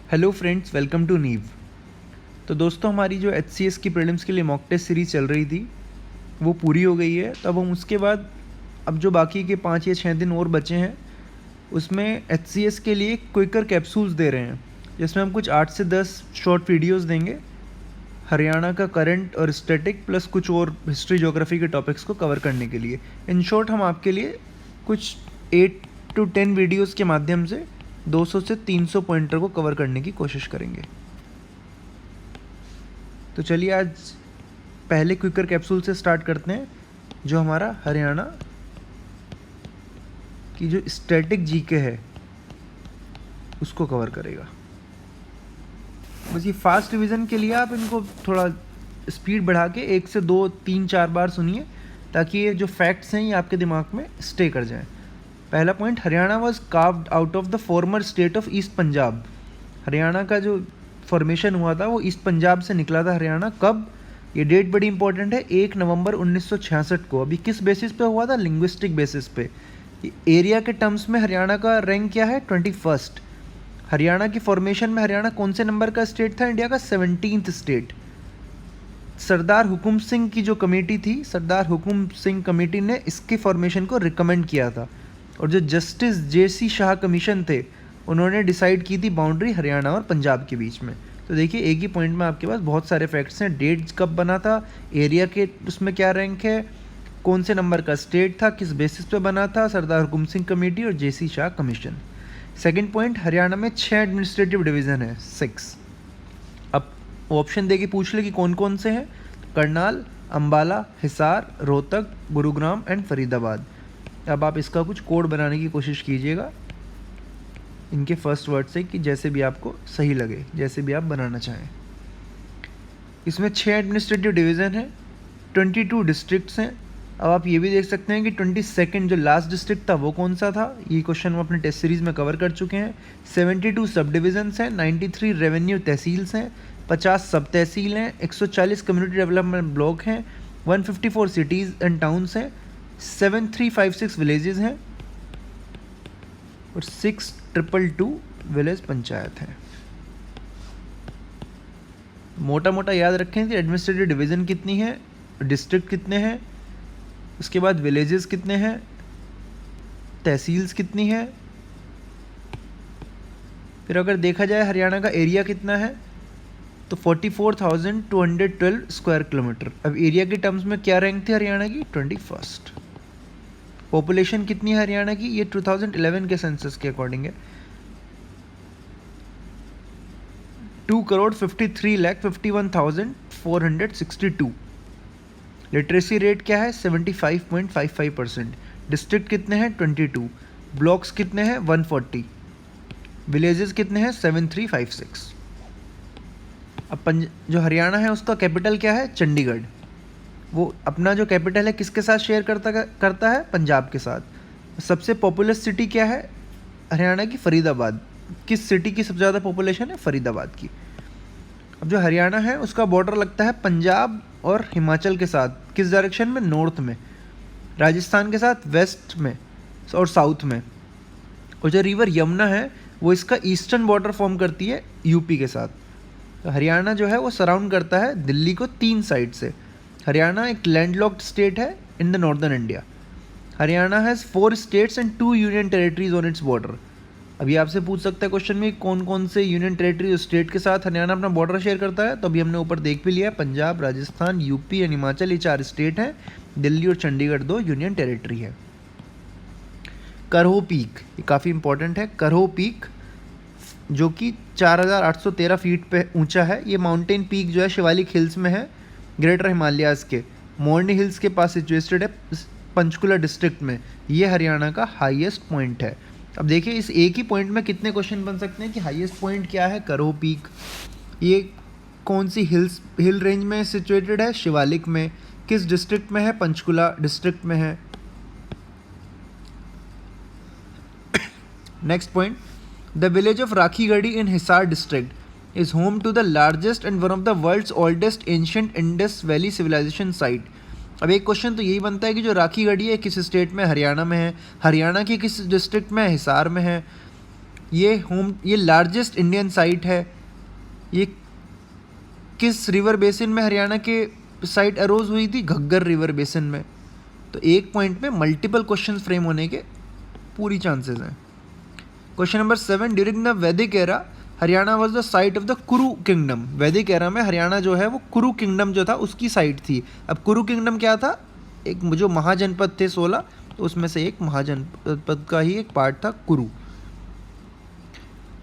Hello friends, welcome to नीव। तो दोस्तों, हमारी जो HCS की प्रीलिम्स के लिए मॉक टेस्ट सीरीज़ चल रही थी वो पूरी हो गई है। तब हम उसके बाद अब जो बाकी के 5 या 6 दिन और बचे हैं उसमें HCS के लिए क्विकर कैप्सूल्स दे रहे हैं, जिसमें हम कुछ 8 से 10 शॉर्ट वीडियोस देंगे हरियाणा का करंट और स्टैटिक प्लस कुछ और हिस्ट्री ज्योग्राफी के टॉपिक्स को कवर करने के लिए। इन शॉर्ट हम आपके लिए कुछ 8 to 10 वीडियोस के माध्यम से 200 से 300 पॉइंटर को कवर करने की कोशिश करेंगे। तो चलिए आज पहले क्विकर कैप्सूल से स्टार्ट करते हैं, जो हमारा हरियाणा की जो स्टैटिक जीके है उसको कवर करेगा। बस ये फास्ट रिवीजन के लिए आप इनको थोड़ा स्पीड बढ़ा के 1 से 2 3 4 बार सुनिए, ताकि ये जो फैक्ट्स हैं ये आपके दिमाग में स्टे कर जाएं। पहला point, Haryana was carved out of the former state of east Punjab. Haryana का जो फॉर्मेशन हुआ था वो ईस्ट पंजाब से निकला था हरियाणा। कब? ये डेट बड़ी इंपॉर्टेंट है, 1 नवंबर 1966 को। अभी किस बेसिस पे हुआ था? लिंग्विस्टिक बेसिस पे। एरिया के टर्म्स में हरियाणा का रैंक क्या है? 21st। हरियाणा की फॉर्मेशन में हरियाणा कौन से नंबर का स्टेट था? इंडिया का 17th स्टेट। सरदार हुकुम सिंह की जो कमेटी थी, सरदार हुकुम सिंह कमेटी ने इसके फॉर्मेशन को रिकमेंड किया था, और जो जस्टिस JC शाह कमीशन थे उन्होंने डिसाइड की थी बाउंड्री हरियाणा और पंजाब के बीच में। तो देखिए, एक ही पॉइंट में आपके पास बहुत सारे फैक्ट्स हैं। डेट कब बना था, एरिया के उसमें क्या रैंक है, कौन से नंबर का स्टेट था, किस बेसिस पे बना था, सरदार हुकुम सिंह कमेटी और JC Shah commission. Second point, Haryana में 6 एडमिनिस्ट्रेटिव डिवीज़न है, 6। अब ऑप्शन दे के पूछ ले कि कौन कौन से हैं। करनाल, अम्बाला, हिसार, रोहतक, गुरुग्राम एंड फरीदाबाद। अब आप इसका कुछ कोड बनाने की कोशिश कीजिएगा इनके फर्स्ट वर्ड से, कि जैसे भी आपको सही लगे, जैसे भी आप बनाना चाहें। इसमें 6 एडमिनिस्ट्रेटिव डिवीज़न है, 22 डिस्ट्रिक्ट्स हैं। अब आप ये भी देख सकते हैं कि 22nd जो लास्ट डिस्ट्रिक्ट था वो कौन सा था। ये क्वेश्चन हम अपने टेस्ट सीरीज़ में कवर कर चुके हैं। 72 सब डिविजन्स हैं, 93 रेवेन्यू तहसील्स हैं, 50 सब तहसील हैं, 140 कम्युनिटी डेवलपमेंट ब्लॉक हैं, 154 सिटीज़ एंड टाउन्स हैं, 7356 विलेजेस हैं और 6222 विलेज पंचायत हैं। मोटा मोटा याद रखें कि एडमिनिस्ट्रेटिव डिवीज़न कितनी है, डिस्ट्रिक्ट कितने हैं, उसके बाद विलेजेस कितने हैं, तहसील्स कितनी है। फिर अगर देखा जाए हरियाणा का एरिया कितना है, तो 44,212 स्क्वायर किलोमीटर। अब एरिया के टर्म्स में क्या रैंक थी हरियाणा की? 21st। पॉपुलेशन कितनी है हरियाणा की? ये 2011 के सेंसस के अकॉर्डिंग है, 2,53,51,462। लिटरेसी रेट क्या है? 75.55%। डिस्ट्रिक्ट कितने हैं? 22। ब्लॉक्स कितने हैं? 140। विलेजेस कितने हैं? 7356। अब जो हरियाणा है उसका कैपिटल क्या है? चंडीगढ़। वो अपना जो कैपिटल है किसके साथ शेयर करता है? पंजाब के साथ। सबसे पॉपुलस सिटी क्या है हरियाणा की? फरीदाबाद। किस सिटी की सबसे ज़्यादा पॉपुलेशन है? फरीदाबाद की। अब जो हरियाणा है उसका बॉर्डर लगता है पंजाब और हिमाचल के साथ। किस डायरेक्शन में? नॉर्थ में। राजस्थान के साथ वेस्ट में और साउथ में। और जो रिवर यमुना है वो इसका ईस्टर्न बॉर्डर फॉर्म करती है यूपी के साथ। तो हरियाणा जो है वो सराउंड करता है दिल्ली को 3 साइड से। हरियाणा एक लैंडलॉक्ड स्टेट है in the northern India. Haryana has 4 states and 2 union territories on its border. अभी आपसे पूछ सकता है क्वेश्चन में कौन कौन से यूनियन टेरिटरी स्टेट के साथ हरियाणा अपना बॉर्डर शेयर करता है। तो अभी हमने ऊपर देख भी लिया, पंजाब, राजस्थान, यूपी एंड हिमाचल, ये 4 स्टेट हैं। दिल्ली और चंडीगढ़ 2 यूनियन टेरिटरी है। करहो पीक, ये काफ़ी इंपॉर्टेंट है। करहो पीक जो कि 4,813 फीट पे ऊंचा है। ये माउंटेन पीक जो है शिवालिक हिल्स में है, ग्रेटर हिमालयाज़ के मोरनी हिल्स के पास सिचुएटेड है, पंचकुला डिस्ट्रिक्ट में। ये हरियाणा का हाईएस्ट पॉइंट है। अब देखिए, इस एक ही पॉइंट में कितने क्वेश्चन बन सकते हैं कि हाईएस्ट पॉइंट क्या है? करहो पीक। ये कौन सी हिल रेंज में सिचुएटेड है? शिवालिक में। किस डिस्ट्रिक्ट में है? पंचकुला डिस्ट्रिक्ट में है। Next point, the village of Rakhigarhi in Hisar district is home to the largest and one of the world's oldest ancient Indus Valley civilization site। अब एक क्वेश्चन तो यही बनता है कि जो राखीगढ़ी है किस स्टेट में? हरियाणा में है। हरियाणा की किस डिस्ट्रिक्ट में? हिसार में है। ये लार्जेस्ट इंडियन साइट है। ये किस रिवर बेसिन में हरियाणा के साइट अरोज हुई थी? घग्गर रिवर बेसिन में। तो एक पॉइंट में मल्टीपल क्वेश्चन फ्रेम होने के पूरी चांसेस हैं। क्वेश्चन नंबर 7, ड्यूरिंग द वैदिक era Haryana was the site of the कुरु किंगडम। वैदिक एरा में हरियाणा जो है वो कुरु किंगडम जो था उसकी साइट थी। अब कुरु किंगडम क्या था? एक जो महाजनपद थे 16, तो उसमें से एक महाजनपद का ही एक पार्ट था कुरु।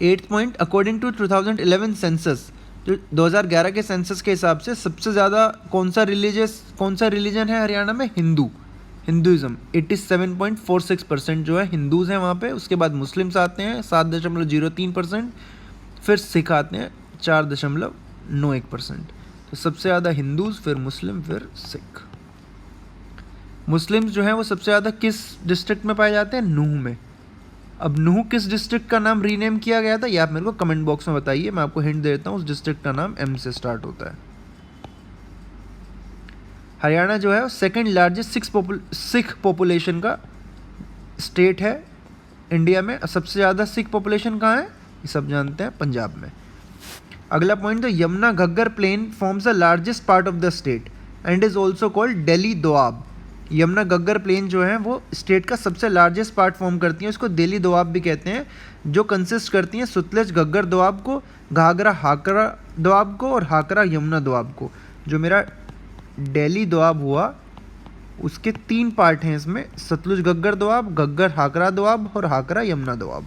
8th point, according to 2011 census, जो 2011 के सेंसस के हिसाब से सबसे ज़्यादा कौन सा रिलीजन है हरियाणा में? हिंदुज़म। 87.46% जो है हिंदूज़ हैं वहाँ पे। उसके बाद मुस्लिम्स आते हैं 7.03%, फिर सिख आते हैं 4.91%। तो सबसे ज़्यादा हिंदूज़, फिर मुस्लिम, फिर सिख। मुस्लिम्स जो हैं वो सबसे ज़्यादा किस डिस्ट्रिक्ट में पाए जाते हैं? नूह में। अब नूह किस डिस्ट्रिक्ट का नाम रीनेम किया गया था? ये आप मेरे को कमेंट बॉक्स में बताइए, मैं आपको हिंट देता हूँ। उस डिस्ट्रिक्ट का नाम M से स्टार्ट होता है। हरियाणा जो है वो सेकेंड लार्जेस्ट सिख पॉपुलेशन का स्टेट है इंडिया में। सबसे ज़्यादा सिख पॉपुलेशन कहाँ है? ये सब जानते हैं, पंजाब में। अगला पॉइंट, तो Yamuna Ghaggar plain forms the largest part of the state and is also called Delhi Doab. Yamuna Ghaggar plain जो है वो स्टेट का सबसे लार्जेस्ट पार्ट फॉर्म करती हैं। इसको दिल्ली दोआब भी कहते हैं, जो कंसिस्ट करती हैं सतलज घग्गर दोआब को, घाघरा हाकरा दोआब को और हाकरा यमुना दोआब को। जो मेरा दिल्ली दोआब हुआ उसके 3 पार्ट हैं इसमें, सतलुज घग्गर दोआब, घग्गर हाकरा दोआब और हाकरा यमुना दोआब।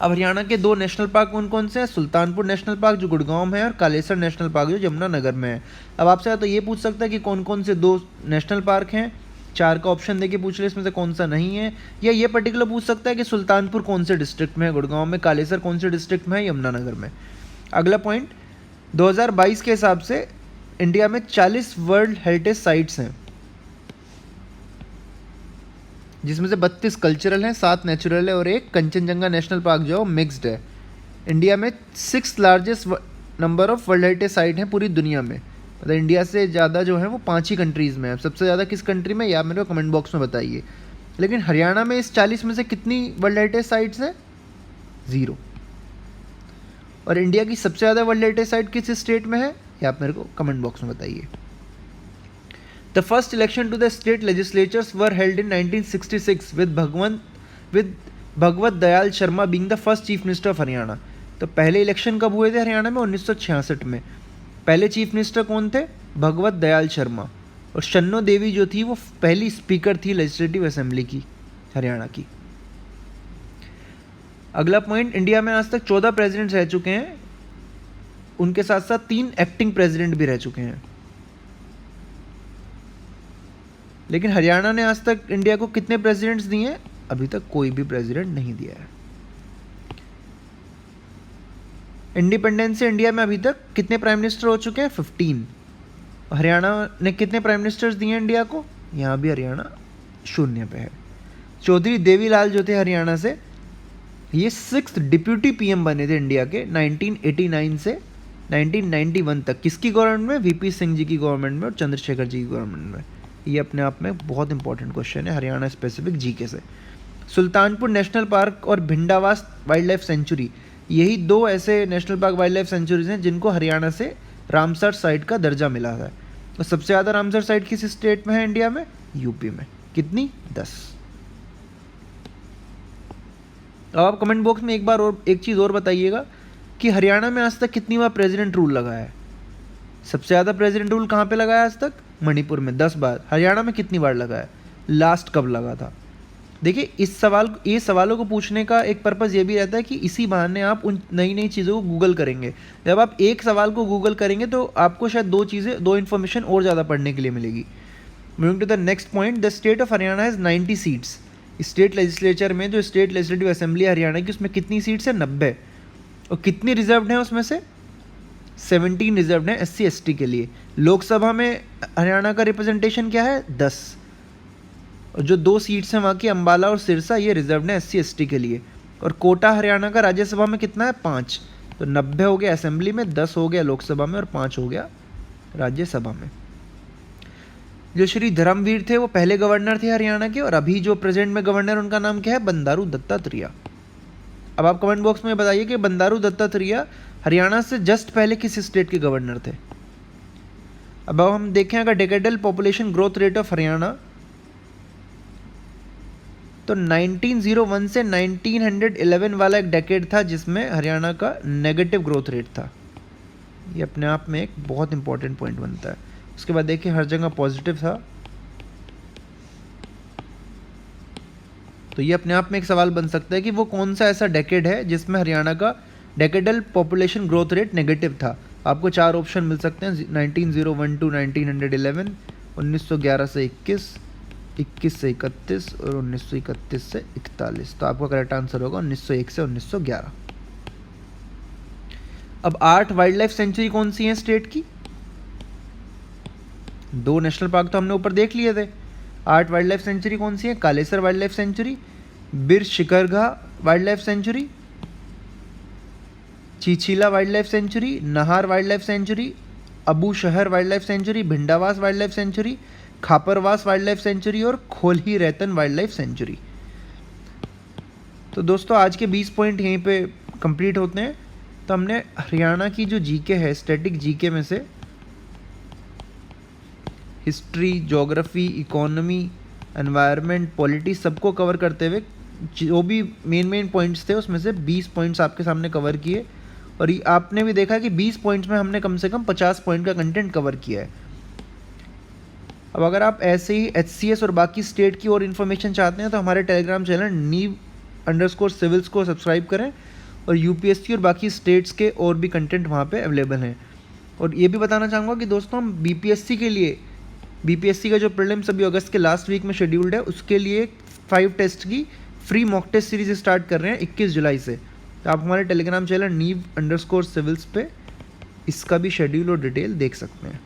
अब हरियाणा के 2 नेशनल पार्क कौन कौन से हैं? सुल्तानपुर नेशनल पार्क जो गुड़गांव में है और कालेसर नेशनल पार्क जो यमुनानगर में है। अब आपसे तो ये पूछ सकता है कि कौन कौन से 2 नेशनल पार्क हैं, 4 का ऑप्शन देके पूछ ले इसमें से कौन सा नहीं है, या ये पर्टिकुलर पूछ सकता है कि सुल्तानपुर कौन से डिस्ट्रिक्ट में है, गुड़गांव में, कालेसर कौन से डिस्ट्रिक्ट में है, यमुनानगर में। अगला पॉइंट, 2022 के हिसाब से इंडिया में 40 वर्ल्ड हेरिटेज साइट्स हैं, जिसमें से 32 कल्चरल हैं, 7 नेचुरल है और एक कंचनजंगा नेशनल पार्क जो है मिक्स्ड है। इंडिया में 6th largest number of world heritage site हैं पूरी दुनिया में। मतलब इंडिया से ज़्यादा जो है वो 5 ही कंट्रीज़ में है। सबसे ज़्यादा किस कंट्री में, या मेरे को कमेंट बॉक्स में बताइए। लेकिन हरियाणा में इस 40 में से कितनी वर्ल्ड हेरिटेज साइट्स हैं? 0। और इंडिया की सबसे ज़्यादा वर्ल्ड हेरिटेज साइट किस स्टेट में है, ये आप मेरे को कमेंट बॉक्स में बताइए। The first election to the state legislatures were held in 1966 with Bhagwat Dayal Sharma being the first chief minister of Haryana. तो पहले इलेक्शन कब हुए थे हरियाणा में? 1966 में। पहले चीफ मिनिस्टर कौन थे? भगवत दयाल शर्मा। और शन्नो देवी जो थी वो पहली स्पीकर थी लेजिस्लेटिव असेंबली की हरियाणा की। अगला पॉइंट, इंडिया में आज तक 14 प्रेसिडेंट्स रह चुके हैं, उनके साथ साथ 3 एक्टिंग प्रेसिडेंट भी रह चुके हैं। लेकिन हरियाणा ने आज तक इंडिया को कितने प्रेसिडेंट्स दिए हैं? अभी तक कोई भी प्रेसिडेंट नहीं दिया है। इंडिपेंडेंस से इंडिया में अभी तक कितने प्राइम मिनिस्टर हो चुके हैं? 15। हरियाणा ने कितने प्राइम मिनिस्टर्स दिए इंडिया को? यहाँ भी हरियाणा 0 पे है। चौधरी देवीलाल जो थे हरियाणा से, ये 6th डिप्यूटी पीएम बने थे इंडिया के 1989 से 1991 तक। किसकी गवर्नमेंट में? वीपी सिंह जी की गवर्नमेंट में और चंद्रशेखर जी की गवर्नमेंट में। ये अपने आप में बहुत इंपॉर्टेंट क्वेश्चन है हरियाणा स्पेसिफिक जीके से। सुल्तानपुर नेशनल पार्क और भिंडावास वाइल्ड लाइफ सेंचुरी, यही 2 ऐसे national park wild life sanctuaries हैं जिनको हरियाणा से रामसर साइट का दर्जा मिला है। और सबसे ज़्यादा रामसर साइट किस स्टेट में है इंडिया में? यूपी में। कितनी? 10। अब आप कमेंट बॉक्स में एक चीज़ और बताइएगा कि हरियाणा में आज तक कितनी बार प्रेसिडेंट रूल लगा है? सबसे ज़्यादा प्रेसिडेंट रूल कहाँ पे लगा है आज तक? मणिपुर में 10 बार। हरियाणा में कितनी बार लगा है? लास्ट कब लगा था? देखिए ये सवालों को पूछने का एक पर्पज़ ये भी रहता है कि इसी बहाने आप उन नई नई चीज़ों को गूगल करेंगे। जब आप एक सवाल को गूगल करेंगे तो आपको शायद 2 इन्फॉर्मेशन और ज़्यादा पढ़ने के लिए मिलेगी। Moving to the next point, the state of Haryana has 90 seats. State legislature में जो स्टेट लेजिस्लेटिव असेंबली हरियाणा की, उसमें कितनी सीट्स है? 90। और कितनी रिजर्व्ड हैं उसमें से? 17 रिजर्व्ड हैं SC ST के लिए। लोकसभा में हरियाणा का रिप्रेजेंटेशन क्या है? 10। और जो 2 सीट्स हैं वहाँ की, अंबाला और सिरसा, ये रिजर्व्ड हैं SC ST के लिए। और कोटा हरियाणा का राज्यसभा में कितना है? 5। तो 90 हो गया असेंबली में, 10 हो गया लोकसभा में और 5 हो गया राज्यसभा में। जो श्री धर्मवीर थे वो पहले गवर्नर थे हरियाणा के, और अभी जो प्रेजेंट में गवर्नर उनका नाम क्या है? बंडारू दत्तात्रेय। अब आप कमेंट बॉक्स में बताइए कि बंडारू दत्तात्रेय हरियाणा से जस्ट पहले किस स्टेट के गवर्नर थे। अब हम देखें अगर decadal population growth rate of Haryana, तो 1901 से 1911 वाला एक डेकेड था जिसमें हरियाणा का नेगेटिव ग्रोथ रेट था। ये अपने आप में एक बहुत इंपॉर्टेंट पॉइंट बनता है। उसके बाद देखिए हर जगह पॉजिटिव था, तो ये अपने आप में एक सवाल बन सकता है कि वो कौन सा ऐसा डेकेड है जिसमें हरियाणा का decadal population growth rate negative था। आपको 4 ऑप्शन मिल सकते हैं, 1901 टू 1911, 1911 से 21, 21 से 31 और 1931 से 41। तो आपका करेक्ट आंसर होगा 1901 से 1911। अब 8 वाइल्ड लाइफ सेंचुरी कौन सी है स्टेट की? 2 नेशनल पार्क तो हमने ऊपर देख लिए थे। 8 वाइल्ड लाइफ सेंचुरी कौन सी है? Kalesar wild life sanctuary, Bir Shikargah wildlife sanctuary, Chhilchhila wildlife sanctuary, Nahar wildlife sanctuary, Abubshahar wildlife sanctuary, Bhindawas wildlife sanctuary, Khaparwas wildlife sanctuary और खोलही रैतन वाइल्ड लाइफ सेंचुरी। तो दोस्तों आज के 20 पॉइंट यहीं पे कंप्लीट होते हैं। तो हमने हरियाणा की जो जीके है, स्टैटिक जीके में से history, geography, economy, environment, polity सबको कवर करते हुए जो भी मेन पॉइंट्स थे उसमें से 20 पॉइंट्स आपके सामने कवर किए। और ये आपने भी देखा कि 20 पॉइंट्स में हमने कम से कम 50 पॉइंट का कंटेंट कवर किया है। अब अगर आप ऐसे ही HCS और बाकी स्टेट की और इन्फॉर्मेशन चाहते हैं तो हमारे टेलीग्राम चैनल नीव_सिविल्स को सब्सक्राइब करें, और UPSC और बाकी स्टेट्स के और भी कंटेंट वहाँ पे अवेलेबल हैं। और ये भी बताना चाहूँगा कि दोस्तों हम BPSC का जो प्रीलिम्स अभी अगस्त के लास्ट वीक में शेड्यूल्ड है, उसके लिए 5 टेस्ट की free mock test series start कर रहे हैं 21 जुलाई से। तो आप हमारे टेलीग्राम चैनल नीव_सिविल्स पे इसका भी शेड्यूल और डिटेल देख सकते हैं।